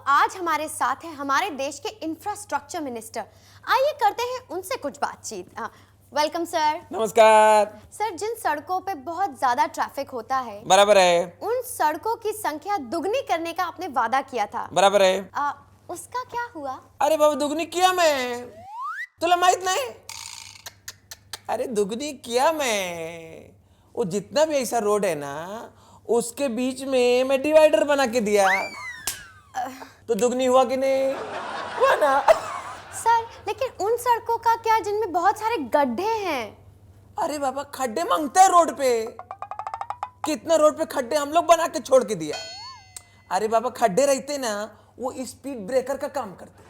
आज हमारे साथ हैं हमारे देश के इंफ्रास्ट्रक्चर मिनिस्टर। आइए करते हैं उनसे कुछ बातचीत। Welcome sir. नमस्कार सर, जिन सड़कों पे बहुत ज्यादा ट्रैफिक होता है, बराबर है, उन सड़कों की संख्या दुगनी करने का आपने वादा किया था, बराबर है। उसका क्या हुआ? अरे बाबा दुगनी किया मैं, तुला माहित नहीं? अरे दुगनी किया मैं। वो जितना भी ऐसा रोड है ना, उसके बीच में मैं डिवाइडर बना के दिया, तो दुगनी हुआ कि नहीं? हुआ ना। सर, लेकिन उन सड़कों का क्या जिनमें बहुत सारे गड्ढे हैं? अरे बाबा खड्डे मांगता है रोड पे, कितना रोड पे खड्डे हम लोग बना के छोड़ के दिया। अरे बाबा खड्डे रहते ना, वो स्पीड ब्रेकर का काम करते,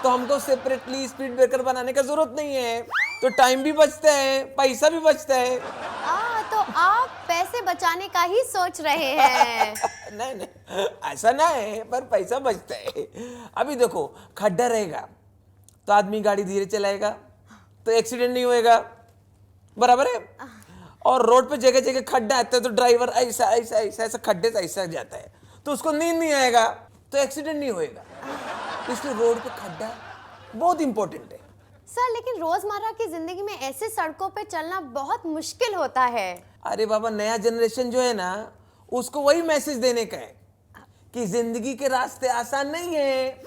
तो हमको सेपरेटली स्पीड ब्रेकर बनाने का जरूरत नहीं है, तो टाइम भी बचता है, पैसा भी बचता है। तो आप पैसे बचाने का ही सोच रहे हैं? नहीं नहीं, ऐसा ना है, पर पैसा बचता है। अभी देखो खड्डा रहेगा तो आदमी गाड़ी धीरे चलाएगा, तो एक्सीडेंट नहीं होएगा, बराबर है। और रोड पे जगह जगह खड्डा आता है, तो ड्राइवर ऐसा ऐसा ऐसा ऐसा खड्डे से ऐसा जाता है, तो उसको नींद नहीं आएगा, तो एक्सीडेंट नहीं होएगा। इसलिए रोड पे खड्डा बहुत इंपॉर्टेंट है। सर, लेकिन रोजमर्रा की जिंदगी में ऐसे सड़कों पे चलना बहुत मुश्किल होता है। अरे बाबा नया जनरेशन जो है ना, उसको वही मैसेज देने का है कि जिंदगी के रास्ते आसान नहीं है।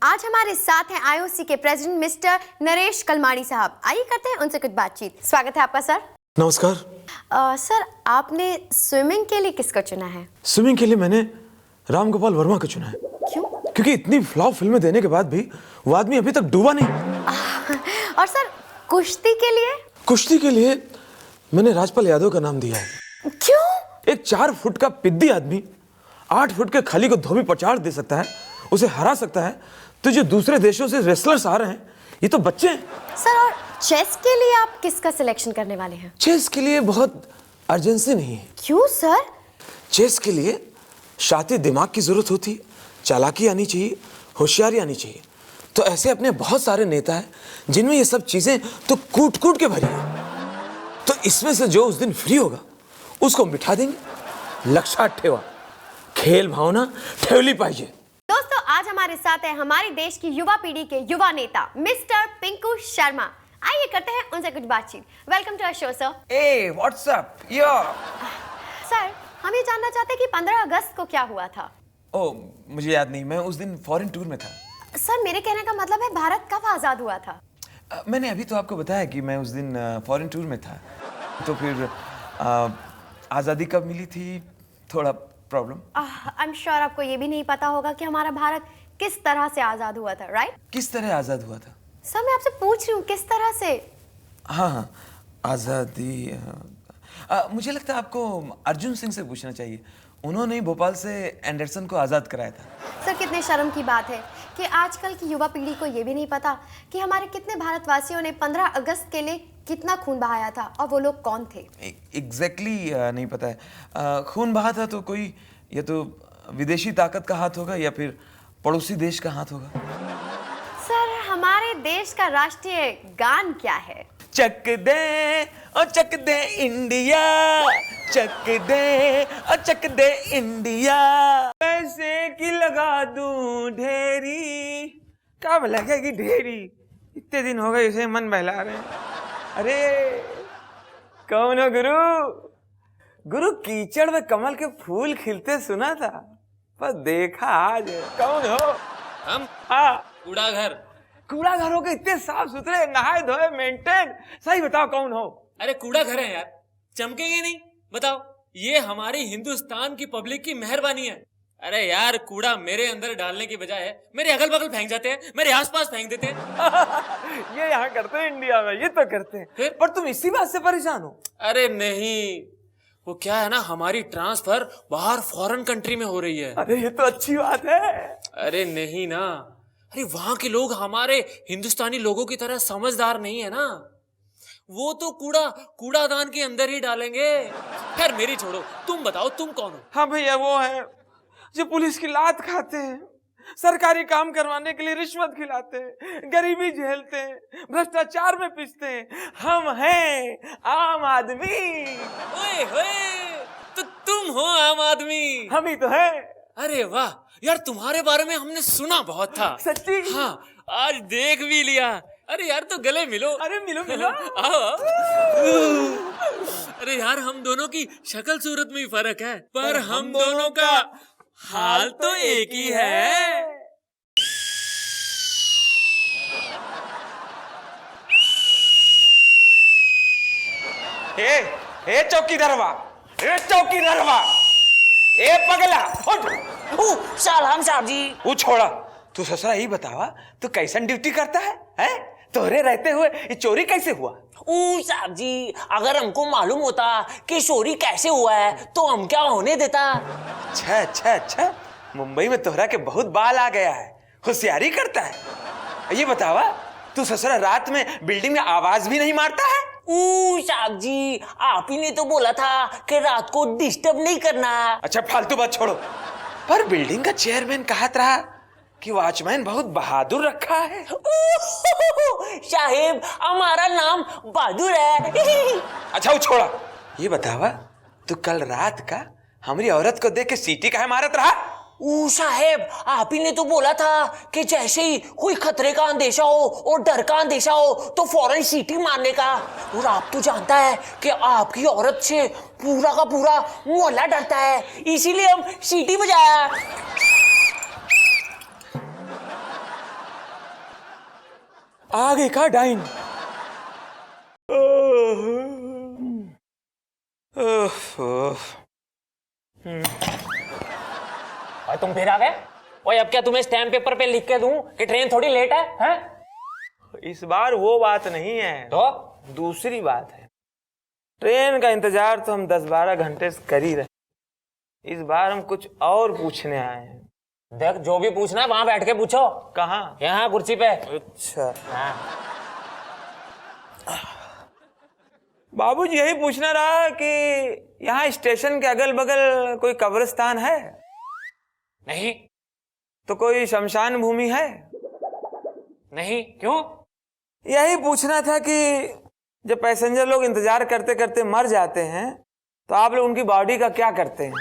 आज हमारे साथ हैं आईओसी के प्रेसिडेंट मिस्टर नरेश कलमाड़ी साहब। आइए करते हैं उनसे कुछ बातचीत। स्वागत है आपका सर। नमस्कार। सर, आपने स्विमिंग के लिए किसको चुना है? स्विमिंग के लिए मैंने राम गोपाल वर्मा को चुना है। क्यों? क्योंकि इतनी फ्लॉप फिल्में देने के बाद भी वो आदमी अभी तक डूबा नहीं। और सर, कुश्ती के लिए? कुश्ती के लिए मैंने राजपाल यादव का नाम दिया है। क्यों? एक 4 फुट का पिद्दी आदमी 8 फुट के खली को धोबी पचाड़ दे सकता है, उसे हरा सकता है, तो जो दूसरे देशों से रेसलर्स आ रहे हैं ये तो बच्चे हैं। सर, और चेस के लिए आप किसका सिलेक्शन करने वाले हैं? चेस के लिए बहुत अर्जेंसी नहीं है। क्यों सर? चेस के लिए शातिर दिमाग की जरूरत होती है, चालाकी आनी चाहिए, होशियारी आनी चाहिए। तो ऐसे अपने बहुत सारे नेता हैं जिनमें ये सब चीजें तो कूट कूट के भरी है। तो इसमें से जो उस दिन फ्री होगा उसको मिठा देंगे। लक्षात ठेवा, खेल भावना ठेवली पाहिजे। दोस्तों, आज हमारे साथ है हमारे देश की युवा पीढ़ी के युवा नेता मिस्टर पिंकू शर्मा। आइए करते हैं उनसे कुछ बातचीत। Welcome to our show sir. Ay what's up yo. Sir, हम ये जानना चाहते हैं कि 15 अगस्त को क्या हुआ था? ओ मुझे याद नहीं, मैं उस दिन फॉरेन टूर में था। सर, मेरे कहने का मतलब है भारत कब आजाद हुआ था? मैंने अभी तो आपको बताया कि मैं उस दिन फॉरेन टूर में था, तो फिर आज़ादी कब मिली थी, थोड़ा प्रॉब्लम। आई एम श्योर आपको ये भी नहीं पता होगा कि हमारा भारत किस तरह से आजाद हुआ था, राइट? किस तरह आज़ाद हुआ था? सर, मैं आपसे पूछ रही हूँ किस तरह से। हाँ हाँ, आज़ादी मुझे लगता है आपको अर्जुन सिंह से पूछना चाहिए, उन्होंने ही भोपाल से एंडरसन को आज़ाद कराया था। सर, कितने शर्म की बात है कि आजकल की युवा पीढ़ी को ये भी नहीं पता कि हमारे कितने भारतवासियों ने 15 अगस्त के लिए कितना खून बहाया था और वो लोग कौन थे। एग्जैक्टली नहीं पता है। खून बहा था तो कोई या तो विदेशी ताकत का हाथ होगा या फिर पड़ोसी देश का हाथ होगा। सर, हमारे देश का राष्ट्रीय गान क्या है? चक दे ओ चक दे इंडिया, चक दे ओ चक दे इंडिया, पैसे की लगा दूं ढेरी। क्या लगेगी ढेरी? इतने दिन हो गए इसे मन बहला रहे हैं। अरे कौन हो गुरु? गुरु कीचड़ में कमल के फूल खिलते सुना था, पर देखा आज। कौन हो? हम हाँ, कूड़ा घर। कूड़ा घरों के इतने साफ सुथरे, नहाए धोए, मेंटेन। सही बताओ कौन हो? अरे कूड़ा घर है यार, चमकेंगे नहीं? बताओ, ये हमारी हिंदुस्तान की पब्लिक की मेहरबानी है। अरे यार, कूड़ा मेरे अंदर डालने की बजाय मेरे अगल बगल फेंक जाते हैं, मेरे आसपास फेंक देते हैं। ये यहाँ करते हैं इंडिया में, ये तो करते हैं। फिर? पर तुम इसी बात से परेशान हो? अरे नहीं, वो क्या है ना, हमारी ट्रांसफर बाहर फॉरेन कंट्री में हो रही है। अरे ये तो अच्छी बात है। अरे नहीं ना, अरे वहां के लोग हमारे हिंदुस्तानी लोगों की तरह समझदार नहीं है ना, वो तो कूड़ादान के अंदर ही डालेंगे। खैर मेरी छोड़ो, तुम बताओ तुम कौन हो? हाँ भैया, वो है जो पुलिस की लात खाते हैं, सरकारी काम करवाने के लिए रिश्वत खिलाते हैं, गरीबी झेलते हैं, भ्रष्टाचार में पिसते हैं। हम हैं आम आदमी। ओए होए, तो तुम हो आम आदमी? हम ही तो हैं। अरे वाह यार, तुम्हारे बारे में हमने सुना बहुत था। सच्ची? हाँ, आज देख भी लिया। अरे यार तो गले मिलो। अरे मिलो मिलो। आओ आओ। अरे यार हम दोनों की शक्ल सूरत में ही फर्क है, पर हम दोनों का हाल तो एक ही है। ए चौकीदारवा, ए चौकीदारवा, ए पगला उठ। सलाम साहब जी। वो छोड़ा, तू ससुरा ही बतावा, तू कैसन ड्यूटी करता है? हैं? तोरे रहते हुए ये चोरी कैसे हुआ? साहब जी, अगर हमको मालूम होता कि चोरी कैसे हुआ है तो हम क्या होने देता। अच्छा अच्छा अच्छा, मुंबई में तोहरा के बहुत बाल आ गया है, होशियारी करता है। ये बतावा, तू ससुरा रात में बिल्डिंग में आवाज भी नहीं मारता है? साहब जी, आप ही ने तो बोला था कि रात को डिस्टर्ब नहीं करना। अच्छा फालतू बात छोड़ो, पर बिल्डिंग का चेयरमैन कहत रहा कि वॉचमैन बहुत बहादुर रखा है। साहेब, हमारा नाम बहादुर है। अच्छा वो छोड़ा, ये बतावा, तू कल रात का हमारी औरत को देख के सीटी काहे मारत रहा? साहेब, आप ही ने तो बोला था कि जैसे ही कोई खतरे का अंदेशा हो और डर का अंदेशा हो तो फौरन सीटी मारने का। और आप तो जानता है कि आपकी औरत से पूरा का पूरा मोहल्ला डरता है, इसीलिए हम सीटी बजाया। आगे का डाइन। और तुम फिर आ गए? ओए, अब क्या तुम्हें स्टैम्प पेपर पे लिख के दूं कि ट्रेन थोड़ी लेट है? हैं? इस बार वो बात नहीं है, तो दूसरी बात है। ट्रेन का इंतजार तो हम 10-12 घंटे से कर ही रहे, इस बार हम कुछ और पूछने आए हैं। देख, जो भी पूछना है वहां बैठ के पूछो। कहाँ? यहाँ कुर्सी पे। अच्छा हाँ। बाबूजी, यही पूछना रहा कि यहाँ स्टेशन के अगल बगल कोई कब्रिस्तान है? नहीं। तो कोई शमशान भूमि है? नहीं। क्यों? यही पूछना था कि जब पैसेंजर लोग इंतजार करते करते मर जाते हैं तो आप लोग उनकी बॉडी का क्या करते हैं?